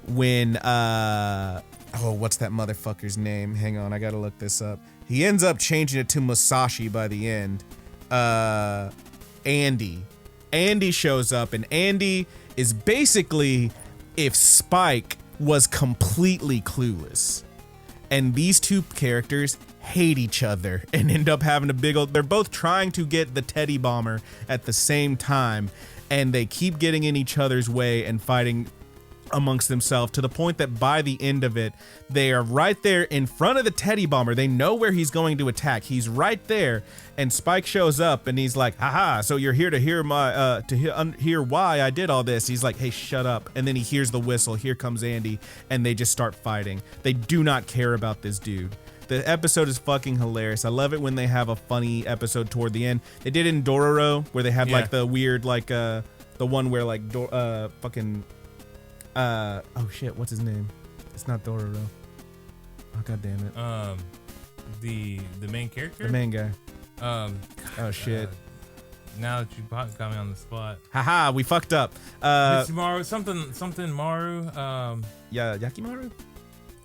when what's that motherfucker's name? Hang on, I gotta look this up. He ends up changing it to Musashi by the end. Andy shows up, and Andy is basically if Spike was completely clueless. And these two characters hate each other and end up having a big old... They're both trying to get the teddy bomber at the same time, and they keep getting in each other's way and fighting amongst themselves to the point that by the end of it, they are right there in front of the teddy bomber. They know where he's going to attack. He's right there, and Spike shows up and he's like, haha, so you're here to hear my hear why I did all this. He's like, hey, shut up. And then he hears the whistle. Here comes Andy, and they just start fighting. They do not care about this dude. The episode is fucking hilarious. I love it when they have a funny episode toward the end. They did it in Dororo, where they had like the weird, like the one where like fucking oh shit, what's his name? It's not Dororo. Oh god damn it.
The main character?
The main guy.
Oh
shit.
Now that you got me on the spot.
Haha, we fucked up.
Mitsumaru, something Maru.
Yeah, Yakimaru?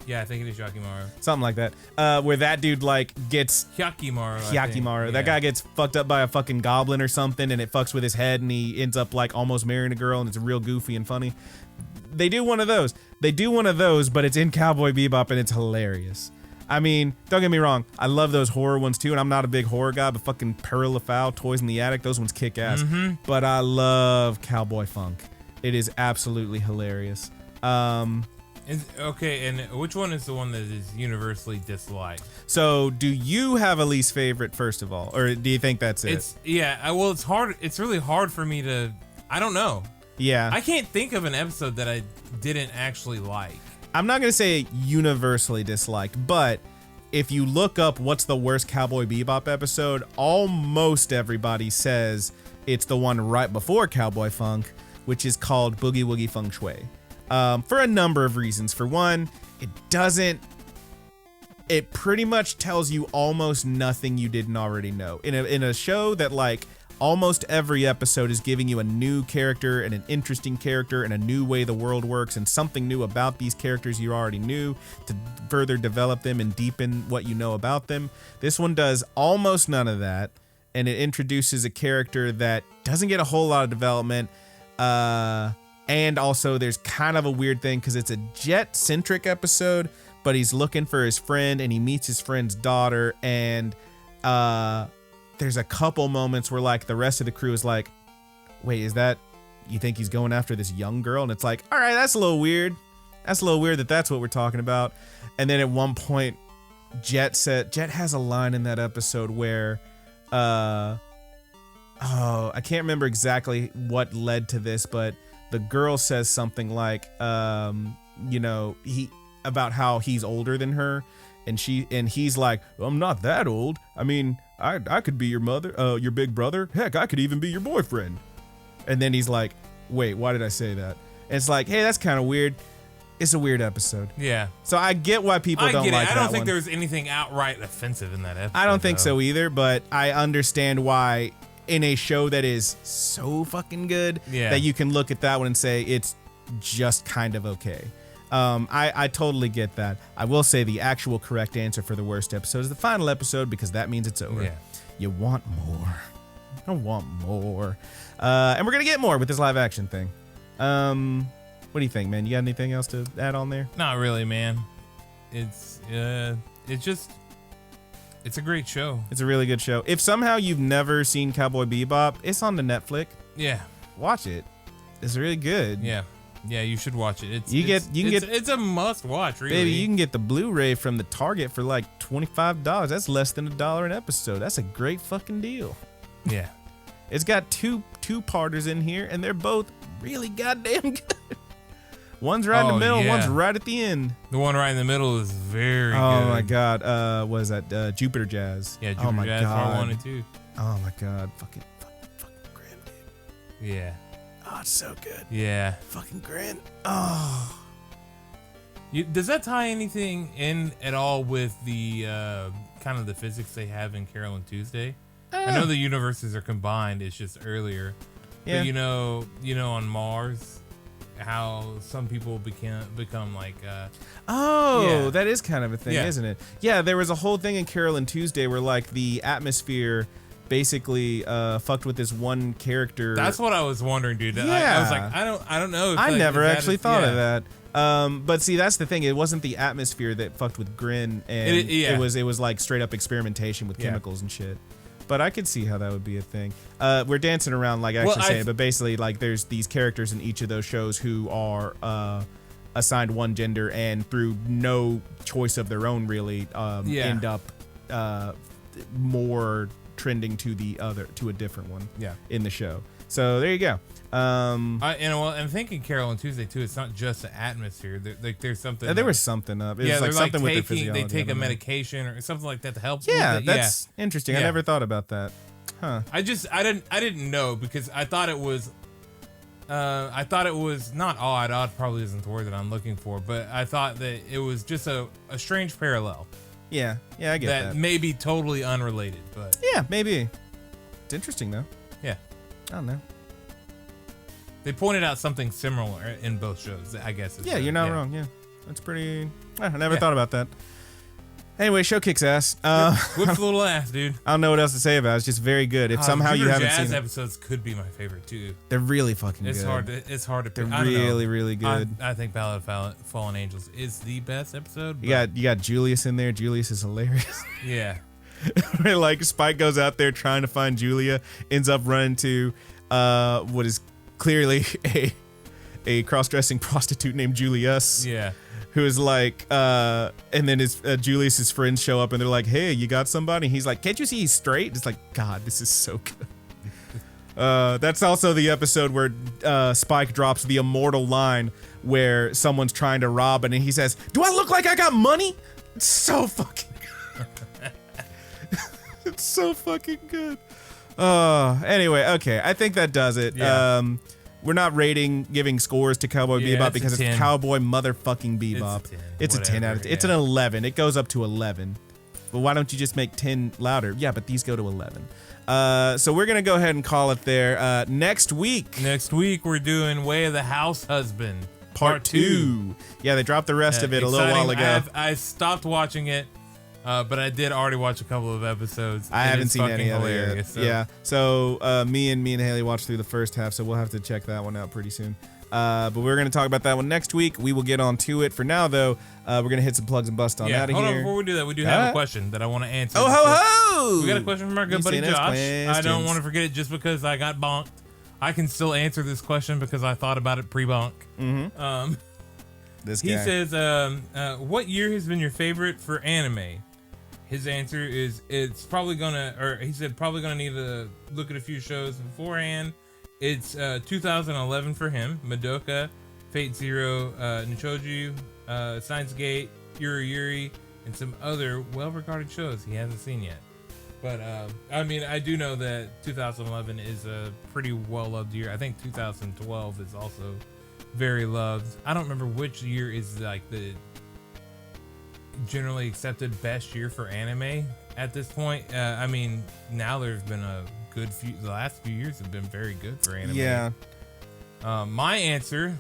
Yeah, I think it is Yakimaru.
Something like that. Where that dude like gets
Hyakimaru.
That guy gets fucked up by a fucking goblin or something, and it fucks with his head, and he ends up like almost marrying a girl, and it's real goofy and funny. They do one of those, but it's in Cowboy Bebop, and it's hilarious. I mean, don't get me wrong, I love those horror ones too, and I'm not a big horror guy, but fucking Peril of Foul, Toys in the Attic, those ones kick ass. Mm-hmm. But I love Cowboy Funk. It is absolutely hilarious.
Okay, and which one is the one that is universally disliked?
So, do you have a least favorite, first of all, or do you think that's it?
Well, it's hard. It's really hard for me to. I don't know.
Yeah,
I can't think of an episode that I didn't actually like.
I'm not gonna say universally disliked, but if you look up what's the worst Cowboy Bebop episode, almost everybody says it's the one right before Cowboy Funk, which is called Boogie Woogie Feng Shui. for a number of reasons. For one, it pretty much tells you almost nothing you didn't already know. In a show that like almost every episode is giving you a new character and an interesting character and a new way the world works and something new about these characters you already knew to further develop them and deepen what you know about them. This one does almost none of that, and it introduces a character that doesn't get a whole lot of development. And also there's kind of a weird thing because it's a Jet-centric episode, but he's looking for his friend and he meets his friend's daughter, and there's a couple moments where like the rest of the crew is like, wait, is that, you think he's going after this young girl? And it's like, all right, that's a little weird. That's a little weird that's what we're talking about. And then at one point, Jet has a line in that episode where, I can't remember exactly what led to this, but the girl says something like, about how he's older than her, and he's like, I'm not that old. I mean, I could be your mother, your big brother. Heck, I could even be your boyfriend. And then he's like, wait, why did I say that? And it's like, hey, that's kind of weird. It's a weird episode.
Yeah.
So I get why people don't like that one.
I don't think there was anything outright offensive in that episode.
I don't think so either, but I understand why in a show that is so fucking good that you can look at that one and say it's just kind of okay. I totally get that. I will say the actual correct answer for the worst episode is the final episode, because that means it's over. Yeah. You want more. I want more. And we're going to get more with this live action thing. What do you think, man? You got anything else to add on there?
Not really, man. It's a great show.
It's a really good show. If somehow you've never seen Cowboy Bebop, it's on the Netflix.
Yeah.
Watch it. It's really good.
Yeah. Yeah, you should watch it.
It's
a must watch, really.
Baby, you can get the Blu-ray from the Target for like $25. That's less than $1 an episode. That's a great fucking deal.
Yeah.
It's got two-parters in here, and they're both really goddamn good. One's right in the middle, one's right at the end.
The one right in the middle is very good.
Oh my god, what is that? Jupiter Jazz.
Yeah, Jupiter Jazz Part 1 and 2.
Oh my god, fucking grim, dude.
Yeah.
Oh, it's so good.
Yeah.
Fucking grim. Oh.
Does that tie anything in at all with the kind of the physics they have in Carol and Tuesday? I know the universes are combined. It's just earlier. Yeah. But you know, on Mars, how some people become like.
That is kind of a thing, isn't it? Yeah, there was a whole thing in Carol and Tuesday where like the atmosphere basically fucked with this one character.
That's what I was wondering, dude. I was like, I don't know.
I never actually thought of that. But see, that's the thing. It wasn't the atmosphere that fucked with Grin, and it was like straight up experimentation with chemicals and shit. But I could see how that would be a thing. We're dancing around like actually saying, but basically like there's these characters in each of those shows who are assigned one gender, and through no choice of their own really end up more trending to a different one in the show. So there you go.
And thinking Carol and Tuesday too, it's not just the atmosphere. There's something.
There was something up. It was like something with their physiology.
They take a medication or something like that to help.
Yeah, that's interesting. I never thought about that. Huh.
I didn't know, because I thought it was not odd. Odd probably isn't the word that I'm looking for, but I thought that it was just a strange parallel.
Yeah, I get that.
That may be totally unrelated, but
yeah, maybe. It's interesting though.
Yeah,
I don't know.
They pointed out something similar in both shows, I guess.
Yeah, you're not wrong. Yeah, that's pretty. I never thought about that. Anyway, show kicks ass.
Whips a little ass, dude.
I don't know what else to say about it. It's just very good. If somehow you haven't seen it,
episodes could be my favorite too.
They're really fucking good.
It's hard to.
They're really good.
I think Ballad of Fallen Angels is the best episode.
You got Julius in there. Julius is hilarious.
Yeah.
Like Spike goes out there trying to find Julia, ends up running to what is clearly a cross-dressing prostitute named Julius.
Yeah.
Who is like, and then his Julius's friends show up and they're like, "Hey, you got somebody?" He's like, "Can't you see he's straight?" It's like, God, this is so good. That's also the episode where Spike drops the immortal line where someone's trying to rob and he says, "Do I look like I got money?" It's so fucking good. It's so fucking good. Anyway, okay, I think that does it.
Yeah.
we're not giving scores to Cowboy Bebop because it's Cowboy motherfucking Bebop. It's a 10 out of 10. It's an 11. It goes up to 11. But why don't you just make 10 louder? Yeah, but these go to 11. So we're gonna go ahead and call it there. Next week we're doing Way of the House Husband Part 2. Yeah, they dropped the rest of it a little while ago.
I stopped watching it, but I did already watch a couple of episodes.
I haven't seen any of it yet. So. Yeah, so me and Haley watched through the first half, so we'll have to check that one out pretty soon. But we're going to talk about that one next week. We will get on to it. For now, though, we're going to hit some plugs and bust on out of here.
Hold on, before we do that, we do have a question that I want to answer.
Oh, ho, ho!
We got a question from our good buddy Josh. I don't want to forget it just because I got bonked. I can still answer this question because I thought about it pre-bonk.
Mm-hmm. This guy.
He says, what year has been your favorite for anime? His answer is it's probably he said probably gonna need to look at a few shows beforehand. It's 2011 for him. Madoka, Fate Zero, Nichoji, Steins Gate, Yuri Yuri, and some other well-regarded shows he hasn't seen yet. But I mean, I do know that 2011 is a pretty well-loved year. I think 2012 is also very loved. I don't remember which year is like the generally accepted best year for anime at this point. I mean, now there's been a good few. The last few years have been very good for anime.
Yeah.
My answer,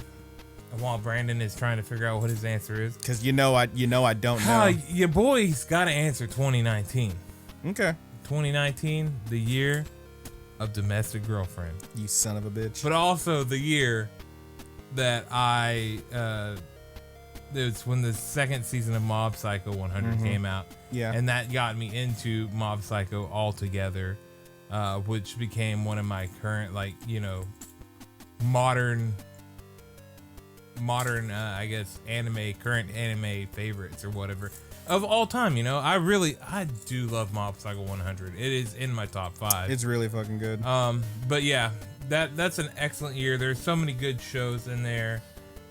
while Brandon is trying to figure out what his answer is,
because I don't know.
Your boy's got to answer 2019.
Okay. 2019,
the year of Domestic Girlfriend.
You son of a bitch.
But also the year that it's when the second season of Mob Psycho 100 came out.
Yeah.
And that got me into Mob Psycho altogether, which became one of my current, modern, I guess, current anime favorites or whatever of all time. I do love Mob Psycho 100. It is in my top 5.
It's really fucking good.
But yeah, that's an excellent year. There's so many good shows in there.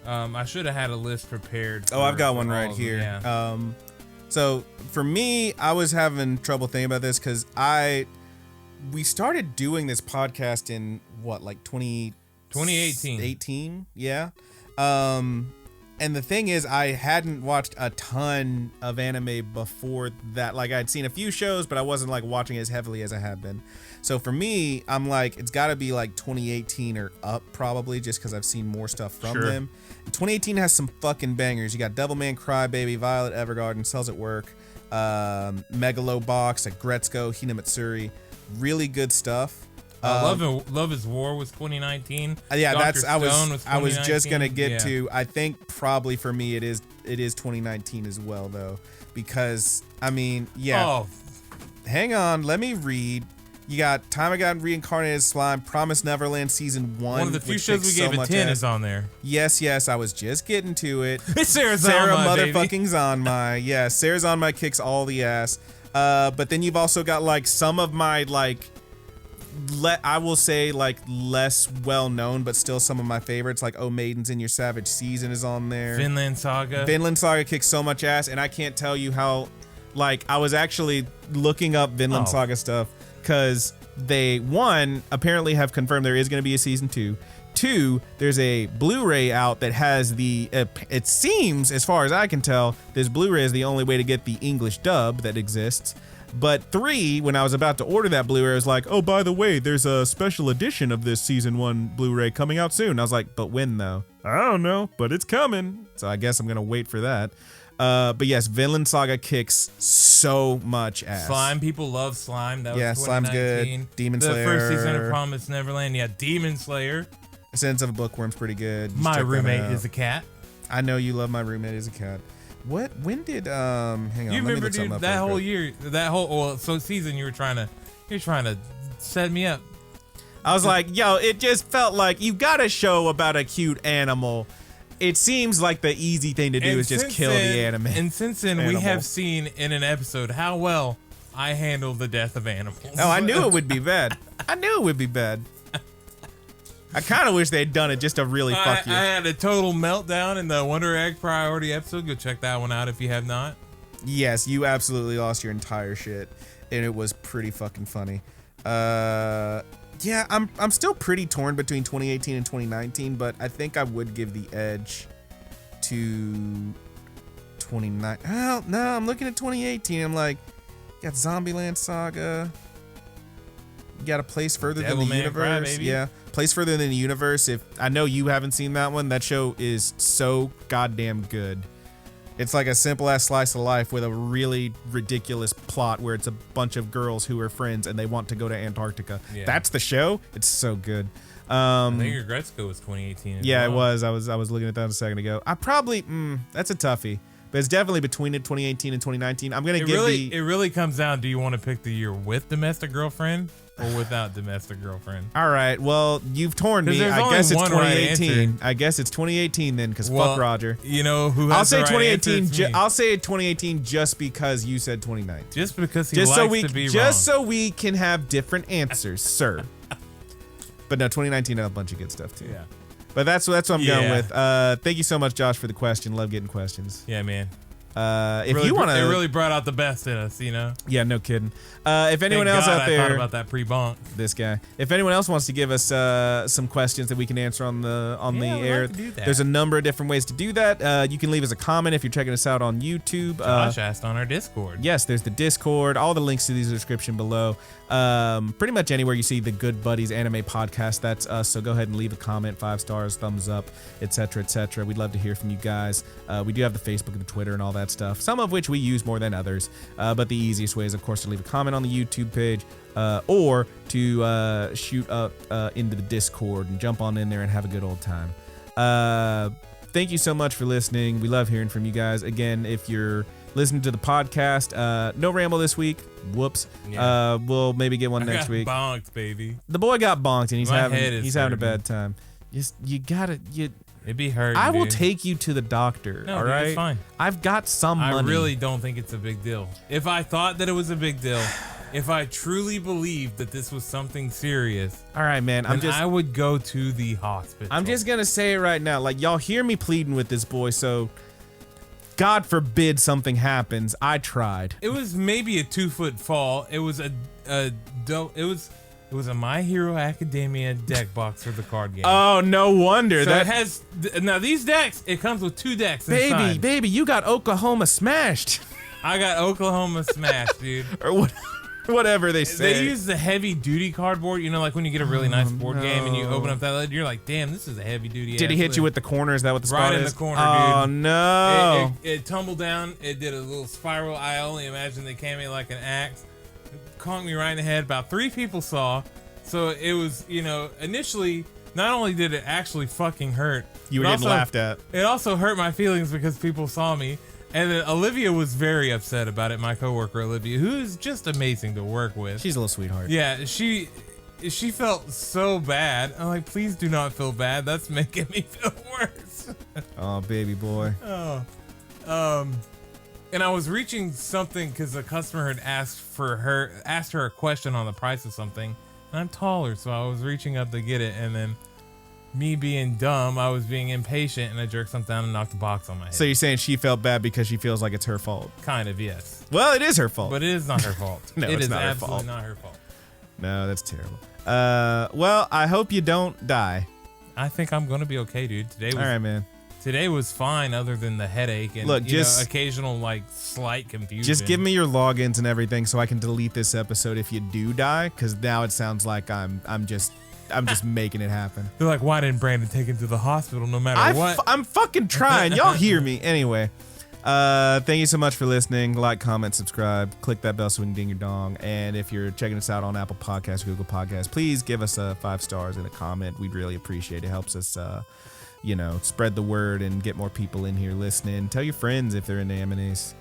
I should have had a list prepared.
I've got one right here. Yeah. So for me, I was having trouble thinking about this because we started doing this podcast in
2018.
18, yeah. And the thing is, I hadn't watched a ton of anime before that. Like, I'd seen a few shows, but I wasn't watching as heavily as I had been. So for me, I'm it's got to be 2018 or up probably, just because I've seen more stuff from them. And 2018 has some fucking bangers. You got Devilman Crybaby, Violet Evergarden, Cells at Work, Megalobox, Gretzko, Hinamatsuri. Really good stuff.
Love is War was 2019.
Yeah, I was just gonna get to. I think probably for me it is 2019 as well though, because I mean, yeah.
Oh.
Hang on, let me read. You got Time I Got Reincarnated Slime, Promised Neverland Season 1.
One of the few shows we gave a 10 is on there.
Yes, I was just getting to it.
Sarah
motherfucking Zanmai. Yeah, Sarah Zanmai kicks all the ass. But then you've also got some of my I will say less well known, but still some of my favorites, Oh Maidens in Your Savage Season is on there.
Vinland Saga
kicks so much ass, and I can't tell you how. I was actually looking up Vinland Saga stuff because they apparently have confirmed there is going to be a season 2. 2, there's a Blu-ray out that has it seems, as far as I can tell, this Blu-ray is the only way to get the English dub that exists. But 3, when I was about to order that Blu-ray, I was like, oh, by the way, there's a special edition of this season 1 Blu-ray coming out soon. I was like, but when though? I don't know, but it's coming. So I guess I'm going to wait for that. But yes, Vinland Saga kicks so much ass.
Slime, people love Slime. That was 2019.
Slime's good. Demon Slayer.
The first season of Promised Neverland. Yeah, Demon Slayer.
Sense of a Bookworm's pretty good.
My Roommate is a Cat.
I know you love My Roommate is a Cat. When did hang on?
You remember, dude, that whole year, season you were trying to set me up.
I was like, yo, it just felt like you got a show about a cute animal. It seems like the easy thing to do is just kill the anime.
And since then, we have seen in an episode how well I handle the death of animals.
Oh, I knew it would be bad. I kind of wish they'd done it just to really fuck you.
I had a total meltdown in the Wonder Egg Priority episode. Go check that one out if you have not.
Yes, you absolutely lost your entire shit, and it was pretty fucking funny. Yeah, I'm still pretty torn between 2018 and 2019, but I think I would give the edge to 29. Well, no, I'm looking at 2018. I'm like, you got Zombieland Saga. You got a Place Further Than the Universe. Yeah, Place Further Than the Universe. If I know you haven't seen that one, that show is so goddamn good. It's like a simple ass slice of life with a really ridiculous plot where it's a bunch of girls who are friends and they want to go to Antarctica. Yeah. That's the show. It's so good.
I think your Gretzko was 2018.
Yeah, it was. I was looking at that a second ago. I probably that's a toughie, but it's definitely between 2018 and 2019. I'm gonna
it really comes down. Do you want to pick the year with Domestic Girlfriend or without Domestic Girlfriend?
All right. Well, you've torn me. I guess it's 2018. Right, I guess it's 2018 then, because fuck Roger.
You know who? Has
I'll say 2018. I'll say 2018 just because you said 2019.
Just because he likes to be wrong.
Just so we can have different answers, sir. But no, 2019 had a bunch of good stuff too.
Yeah.
But that's what I'm going with. Thank you so much, Josh, for the question. Love getting questions.
Yeah, man.
If really, you want to,
it really brought out the best in us, you know.
Yeah, no kidding. If anyone else out there,
I thought about that pre-bonk.
This guy. If anyone else wants to give us some questions that we can answer on the air, there's a number of different ways to do that. You can leave us a comment if you're checking us out on YouTube.
Josh asked on our Discord.
Yes, there's the Discord. All the links to these in the description below. Pretty much anywhere you see the Good Buddies Anime Podcast, that's us. So go ahead and leave a comment, 5 stars, thumbs up, etc., etc. We'd love to hear from you guys. We do have the Facebook and the Twitter and all that stuff, some of which we use more than others. But the easiest way is, of course, to leave a comment on the YouTube page, or to shoot up into the Discord and jump on in there and have a good old time. Thank you so much for listening. We love hearing from you guys. Again, if you're listening to the podcast, no ramble this week. Whoops. Yeah. We'll maybe get one next week.
Bonked, baby.
The boy got bonked, and he's having a bad time.
It'd be hurting.
I will take you to the doctor.
No,
all right,
it's fine.
I've got some money.
I really don't think it's a big deal. If I thought that it was a big deal, if I truly believed that this was something serious,
all right, man,
I would go to the hospital.
I'm just gonna say it right now. Like, y'all hear me pleading with this boy, so God forbid something happens. I tried.
It was maybe a 2-foot fall. It was It was a My Hero Academia deck box for the card game.
Oh, no wonder.
So it has now these decks. It comes with 2 decks. Inside.
Baby, you got Oklahoma smashed.
I got Oklahoma smashed, dude.
Or whatever they say.
They use the heavy duty cardboard. You know, like when you get a really nice board game and you open up that lid, you're like, damn, this is a heavy duty.
Did he hit you with the corner? Is that what the spot is?
Right in the corner, dude.
Oh no!
It tumbled down. It did a little spiral. I only imagine they came in like an axe. Conked me right in the head. About 3 people saw. So it was, initially, not only did it actually fucking hurt.
You were getting laughed at.
It also hurt my feelings because people saw me. And then Olivia was very upset about it, my coworker Olivia, who is just amazing to work with.
She's a little sweetheart.
Yeah, she felt so bad. I'm like, please do not feel bad. That's making me feel worse.
Oh, baby boy.
And I was reaching something because a customer had asked her a question on the price of something. And I'm taller, so I was reaching up to get it. And then me being dumb, I was being impatient, and I jerked something down and knocked the box on my head.
So you're saying she felt bad because she feels like it's her fault?
Kind of, yes.
Well, it is her fault.
But it is not her fault.
No,
it
is
not
absolutely
not her fault.
No, that's terrible. Well, I hope you don't die.
I think I'm going to be okay, dude.
All right, man.
Today was fine other than the headache and occasional slight confusion.
Just give me your logins and everything so I can delete this episode if you do die, because now it sounds like I'm just making it happen.
They're like, why didn't Brandon take him to the hospital no matter what?
I'm fucking trying. Y'all hear me. Anyway, thank you so much for listening. Like, comment, subscribe, click that bell so we can ding your dong. And if you're checking us out on Apple Podcasts, Google Podcasts, please give us 5 stars and a comment. We'd really appreciate it. It helps us spread the word and get more people in here listening. Tell your friends if they're into animes.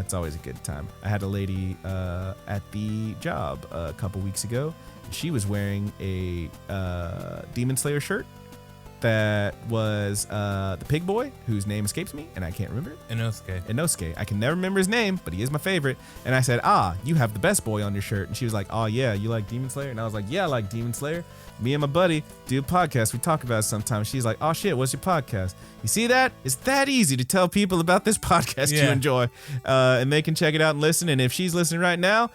It's always a good time. I had a lady at the job a couple weeks ago. She was wearing a Demon Slayer shirt that was the pig boy, whose name escapes me, and I can't remember it. Inosuke. I can never remember his name, but he is my favorite. And I said, you have the best boy on your shirt. And she was like, oh, yeah, you like Demon Slayer? And I was like, yeah, I like Demon Slayer. Me and my buddy do a podcast. We talk about it sometimes. She's like, oh, shit, what's your podcast? You see that? It's that easy to tell people about this podcast you enjoy. And they can check it out and listen. And if she's listening right now,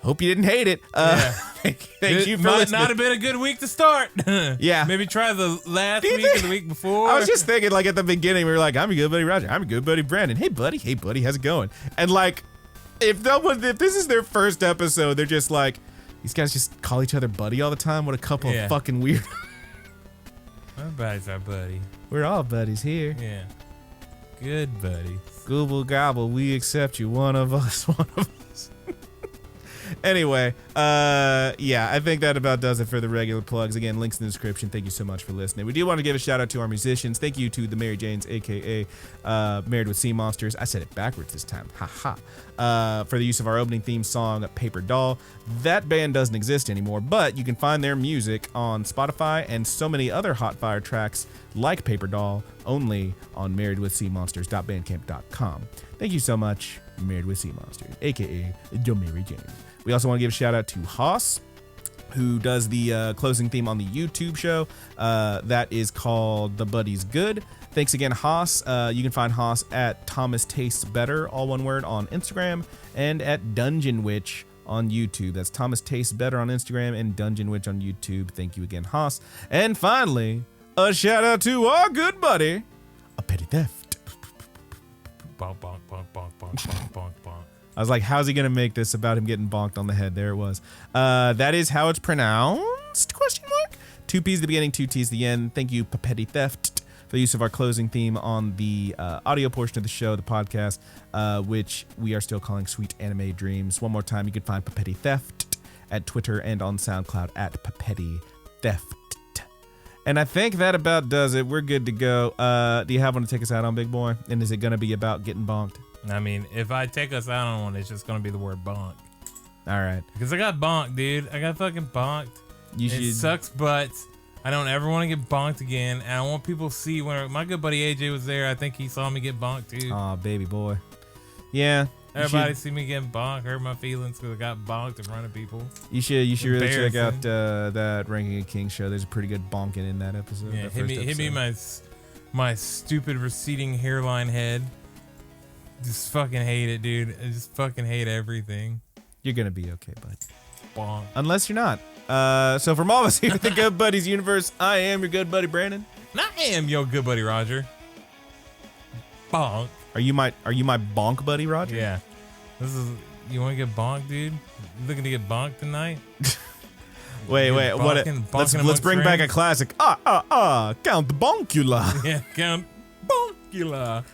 Hope you didn't hate it. Thank you for
might
listening.
not have been a good week to start.
Yeah.
Maybe try the last week or the week before.
I was just thinking, like, at the beginning, we were like, I'm your good buddy Roger. I'm your good buddy Brandon. Hey, buddy. Hey, buddy. How's it going? And, like, if this is their first episode, they're just like, these guys just call each other buddy all the time. What a couple of fucking weird.
Everybody's our buddy.
We're all buddies here.
Yeah. Good buddy.
Google gobble, we accept you. One of us. Anyway, yeah, I think that about does it for the regular plugs. Again, links in the description. Thank you so much for listening. We do want to give a shout out to our musicians. Thank you to the Mary Janes, aka Married with Seamonsters. I said it backwards this time. Ha. For the use of our opening theme song, Paperdoll. That band doesn't exist anymore, but you can find their music on Spotify and so many other hot fire tracks like Paperdoll only on marriedwithseamonsters.bandcamp.com. Thank you so much, Married with Seamonsters, aka the Mary Jane. We also want to give a shout out to Haas, who does the closing theme on the YouTube show. That is called The Buddy's Good. Thanks again, Haas. You can find Haas at Thomastastesbetter, all one word, on Instagram, and at DUNGEONWITCH on YouTube. That's Thomastastesbetter on Instagram and DUNGEONWITCH on YouTube. Thank you again, Haas. And finally, a shout out to our good buddy, A Petty Theft.
Bonk, bonk, bonk, bonk, bonk, bonk, bonk, bonk.
I was like, how's he going to make this about him getting bonked on the head? There it was. That is how it's pronounced, question mark? 2 P's at the beginning, 2 T's at the end. Thank you, Petty Theft, for the use of our closing theme on the audio portion of the show, the podcast, which we are still calling Sweet Anime Dreams. One more time, you can find Petty Theft at Twitter and on SoundCloud at Petty Theft. And I think that about does it. We're good to go. Do you have one to take us out on, big boy? And is it going to be about getting bonked?
I mean, if I take us out on one, it's just going to be the word bonk.
All right.
Because I got bonked, dude. I got fucking bonked.
It
sucks, but I don't ever want to get bonked again. And I want people to see when my good buddy AJ was there. I think he saw me get bonked, too.
Aw, baby boy. Yeah.
Everybody see me getting bonked, hurt my feelings because I got bonked in front of people.
You should really check out that Ranking a King show. There's a pretty good bonking in that episode.
Yeah, hit me my stupid receding hairline head. Just fucking hate it, dude. I just fucking hate everything.
You're gonna be okay, bud.
Bonk.
Unless you're not. So from all of us here at the Good Buddies universe, I am your good buddy Brandon.
And I am your good buddy Roger. Bonk.
Are you my bonk buddy Roger?
Yeah. You want to get bonked, dude? You looking to get bonked tonight?
wait. Let's bring back a classic. Count the bonkula.
Yeah, Count Bonkula.